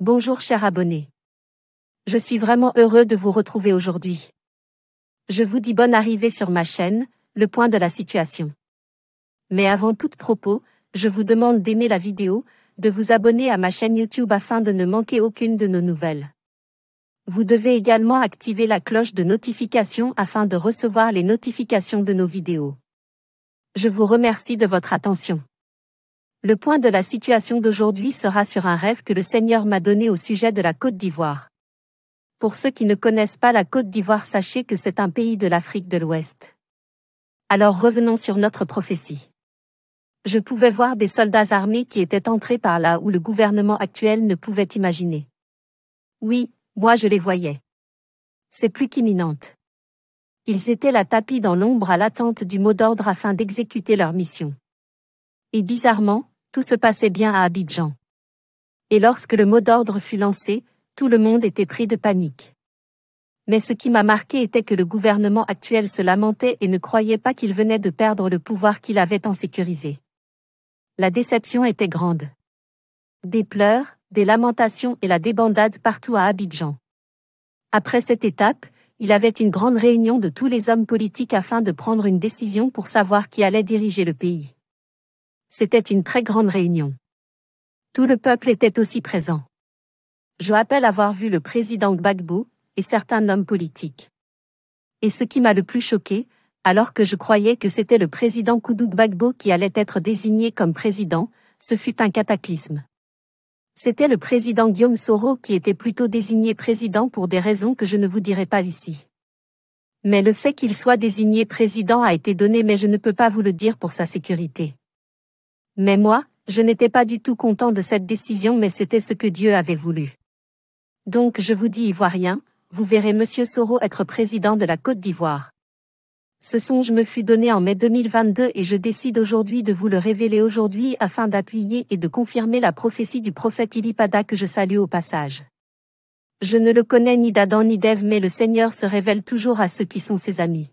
Bonjour chers abonnés. Je suis vraiment heureux de vous retrouver aujourd'hui. Je vous dis bonne arrivée sur ma chaîne, le point de la situation. Mais avant toute propos, je vous demande d'aimer la vidéo, de vous abonner à ma chaîne YouTube afin de ne manquer aucune de nos nouvelles. Vous devez également activer la cloche de notification afin de recevoir les notifications de nos vidéos. Je vous remercie de votre attention. Le point de la situation d'aujourd'hui sera sur un rêve que le Seigneur m'a donné au sujet de la Côte d'Ivoire. Pour ceux qui ne connaissent pas la Côte d'Ivoire, sachez que c'est un pays de l'Afrique de l'Ouest. Alors revenons sur notre prophétie. Je pouvais voir des soldats armés qui étaient entrés par là où le gouvernement actuel ne pouvait imaginer. Oui, moi je les voyais. C'est plus qu'imminente. Ils étaient là tapis dans l'ombre à l'attente du mot d'ordre afin d'exécuter leur mission. Et bizarrement, tout se passait bien à Abidjan. Et lorsque le mot d'ordre fut lancé, tout le monde était pris de panique. Mais ce qui m'a marqué était que le gouvernement actuel se lamentait et ne croyait pas qu'il venait de perdre le pouvoir qu'il avait tant sécurisé. La déception était grande. Des pleurs, des lamentations et la débandade partout à Abidjan. Après cette étape, il avait une grande réunion de tous les hommes politiques afin de prendre une décision pour savoir qui allait diriger le pays. C'était une très grande réunion. Tout le peuple était aussi présent. Je rappelle avoir vu le président Gbagbo et certains hommes politiques. Et ce qui m'a le plus choqué, alors que je croyais que c'était le président Koudou Gbagbo qui allait être désigné comme président, ce fut un cataclysme. C'était le président Guillaume Soro qui était plutôt désigné président pour des raisons que je ne vous dirai pas ici. Mais le fait qu'il soit désigné président a été donné, mais je ne peux pas vous le dire pour sa sécurité. Mais moi, je n'étais pas du tout content de cette décision, mais c'était ce que Dieu avait voulu. Donc je vous dis Ivoiriens, vous verrez Monsieur Soro être président de la Côte d'Ivoire. Ce songe me fut donné en mai 2022 et je décide aujourd'hui de vous le révéler aujourd'hui afin d'appuyer et de confirmer la prophétie du prophète Ilipada que je salue au passage. Je ne le connais ni d'Adam ni d'Ève, mais le Seigneur se révèle toujours à ceux qui sont ses amis.